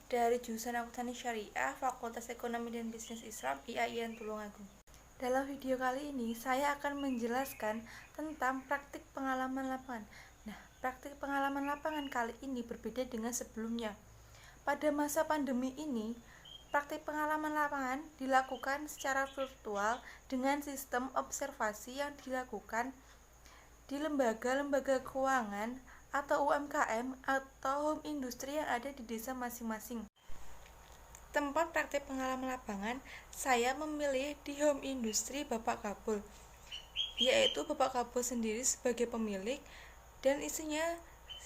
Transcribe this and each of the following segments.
dari jurusan Akuntansi Syariah, Fakultas Ekonomi dan Bisnis Islam, IAIN Tulungagung. Dalam video kali ini, saya akan menjelaskan tentang praktik pengalaman lapangan. Nah, praktik pengalaman lapangan kali ini berbeda dengan sebelumnya. Pada masa pandemi ini, praktik pengalaman lapangan dilakukan secara virtual dengan sistem observasi yang dilakukan di lembaga-lembaga keuangan atau UMKM atau home industri yang ada di desa masing-masing. Tempat praktik pengalaman lapangan, saya memilih di home industri Bapak Kabul, yaitu Bapak Kabul sendiri sebagai pemilik dan istrinya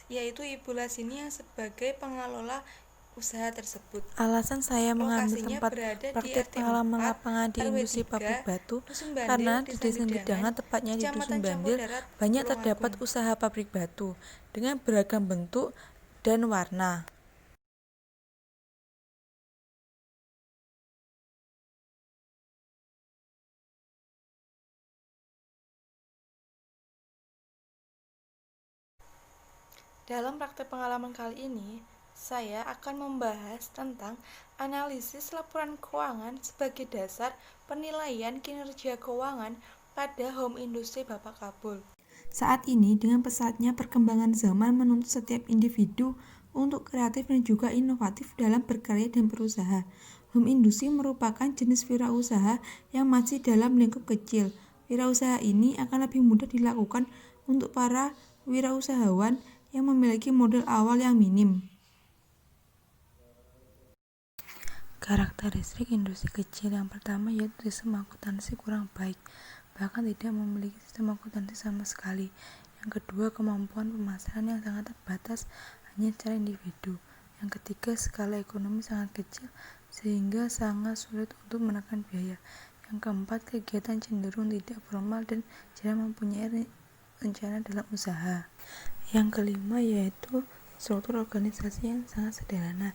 yaitu Ibu Lasini yang sebagai pengelola usaha tersebut. Alasan saya mengambil Lokasinya tempat berada di praktik RT pengalaman 4, lapangan di RW industri 3, pabrik batu Dusun Bandil, karena di Desa Desa Gedangan, Gedangan, tepatnya di Kecamatan Dusun Campur Bandil, Darat, banyak Tulungagung. terdapat usaha pabrik batu dengan beragam bentuk dan warna. Dalam praktek pengalaman kali ini, saya akan membahas tentang analisis laporan keuangan sebagai dasar penilaian kinerja keuangan pada home industri Bapak Kabul. Saat ini, dengan pesatnya perkembangan zaman menuntut setiap individu untuk kreatif dan juga inovatif dalam berkarya dan berusaha. Home industri merupakan jenis wirausaha yang masih dalam lingkup kecil. Wirausaha ini akan lebih mudah dilakukan untuk para wirausahawan yang memiliki modal awal yang minim. Karakteristik industri kecil yang pertama yaitu sistem akuntansi kurang baik, bahkan tidak memiliki sistem akuntansi sama sekali. Yang kedua, kemampuan pemasaran yang sangat terbatas hanya secara individu. Yang ketiga, skala ekonomi sangat kecil sehingga sangat sulit untuk menekan biaya. Yang keempat, kegiatan cenderung tidak formal dan jarang mempunyai rencana dalam usaha. Yang kelima yaitu struktur organisasi yang sangat sederhana.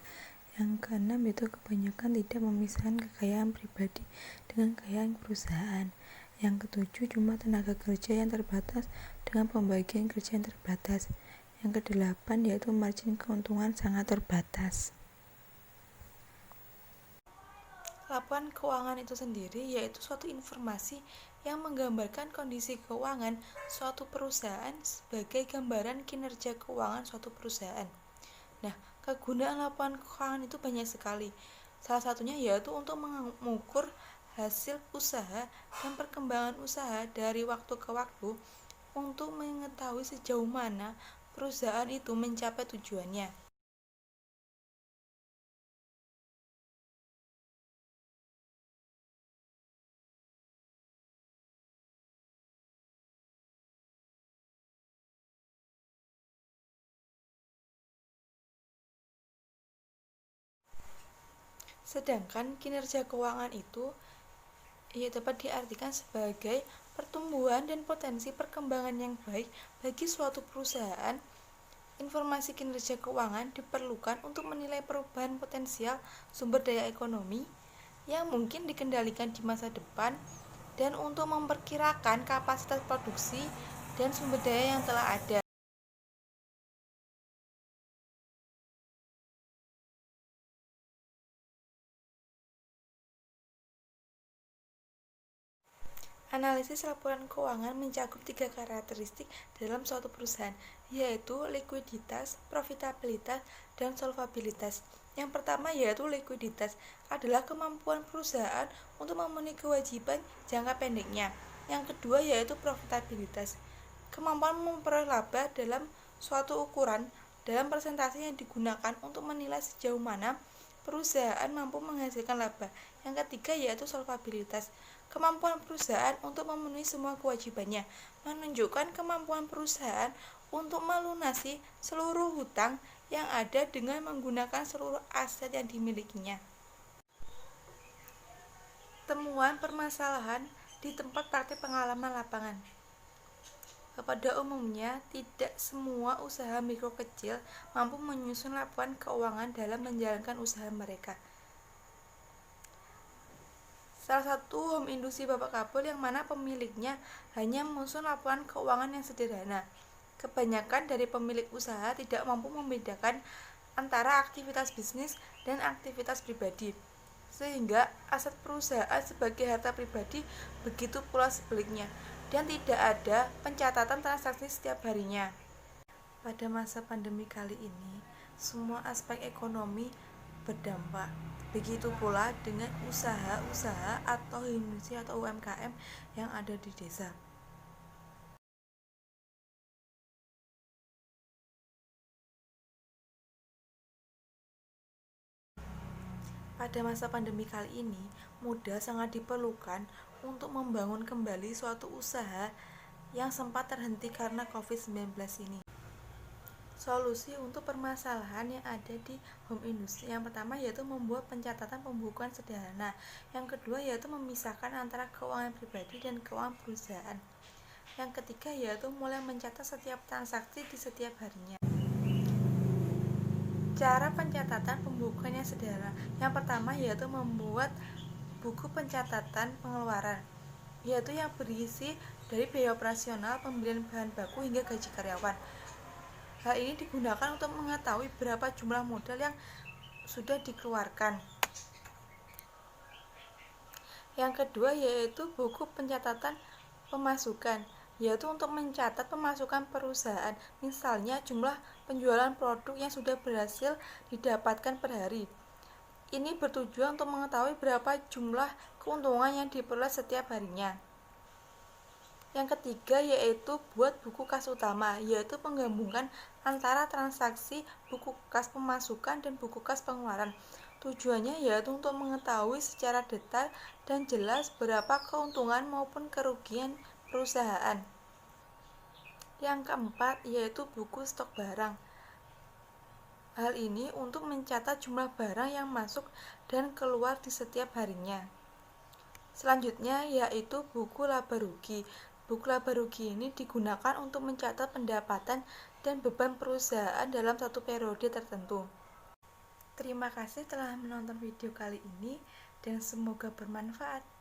Yang keenam yaitu kebanyakan tidak memisahkan kekayaan pribadi dengan kekayaan perusahaan. Yang ketujuh, jumlah tenaga kerja yang terbatas dengan pembagian kerja yang terbatas. Yang kedelapan yaitu margin keuntungan sangat terbatas. Laporan keuangan itu sendiri yaitu suatu informasi yang menggambarkan kondisi keuangan suatu perusahaan sebagai gambaran kinerja keuangan suatu perusahaan. Nah, kegunaan laporan keuangan itu banyak sekali. Salah satunya yaitu untuk mengukur hasil usaha dan perkembangan usaha dari waktu ke waktu untuk mengetahui sejauh mana perusahaan itu mencapai tujuannya. Sedangkan kinerja keuangan itu dapat diartikan sebagai pertumbuhan dan potensi perkembangan yang baik bagi suatu perusahaan. Informasi kinerja keuangan diperlukan untuk menilai perubahan potensial sumber daya ekonomi yang mungkin dikendalikan di masa depan dan untuk memperkirakan kapasitas produksi dan sumber daya yang telah ada. Analisis laporan keuangan mencakup 3 karakteristik dalam suatu perusahaan, yaitu likuiditas, profitabilitas, dan solvabilitas. Yang pertama yaitu likuiditas, adalah kemampuan perusahaan untuk memenuhi kewajiban jangka pendeknya. Yang kedua yaitu profitabilitas, kemampuan memperoleh laba dalam suatu ukuran dalam persentase yang digunakan untuk menilai sejauh mana perusahaan mampu menghasilkan laba. Yang ketiga yaitu solvabilitas, kemampuan perusahaan untuk memenuhi semua kewajibannya, menunjukkan kemampuan perusahaan untuk melunasi seluruh hutang yang ada dengan menggunakan seluruh aset yang dimilikinya. Temuan permasalahan di tempat praktik pengalaman lapangan. Pada umumnya, tidak semua usaha mikro kecil mampu menyusun laporan keuangan dalam menjalankan usaha mereka. Salah satu home industri Bapak Kabul yang mana pemiliknya hanya menyusun laporan keuangan yang sederhana. Kebanyakan dari pemilik usaha tidak mampu membedakan antara aktivitas bisnis dan aktivitas pribadi, sehingga aset perusahaan sebagai harta pribadi, begitu pula sebaliknya, dan tidak ada pencatatan transaksi setiap harinya. Pada masa pandemi kali ini, semua aspek ekonomi berdampak. Begitu pula dengan usaha-usaha atau industri atau UMKM yang ada di desa. Pada masa pandemi kali ini, modal sangat diperlukan untuk membangun kembali suatu usaha yang sempat terhenti karena COVID-19 ini. Solusi untuk permasalahan yang ada di home industry yang pertama yaitu membuat pencatatan pembukuan sederhana. Yang kedua yaitu memisahkan antara keuangan pribadi dan keuangan perusahaan. Yang ketiga yaitu mulai mencatat setiap transaksi di setiap harinya. Cara pencatatan pembukuan yang sederhana. Yang pertama yaitu membuat buku pencatatan pengeluaran, yaitu yang berisi dari biaya operasional, pembelian bahan baku hingga gaji karyawan. Hal ini digunakan untuk mengetahui berapa jumlah modal yang sudah dikeluarkan. Yang kedua yaitu buku pencatatan pemasukan, yaitu untuk mencatat pemasukan perusahaan, misalnya jumlah penjualan produk yang sudah berhasil didapatkan per hari. Ini bertujuan untuk mengetahui berapa jumlah keuntungan yang diperoleh setiap harinya. Yang ketiga yaitu buat buku kas utama, yaitu penggabungan antara transaksi buku kas pemasukan dan buku kas pengeluaran. Tujuannya yaitu untuk mengetahui secara detail dan jelas berapa keuntungan maupun kerugian perusahaan. Yang keempat yaitu buku stok barang. Hal ini untuk mencatat jumlah barang yang masuk dan keluar di setiap harinya. Selanjutnya yaitu buku laba rugi. Buku laba rugi ini digunakan untuk mencatat pendapatan dan beban perusahaan dalam satu periode tertentu. Terima kasih telah menonton video kali ini dan semoga bermanfaat.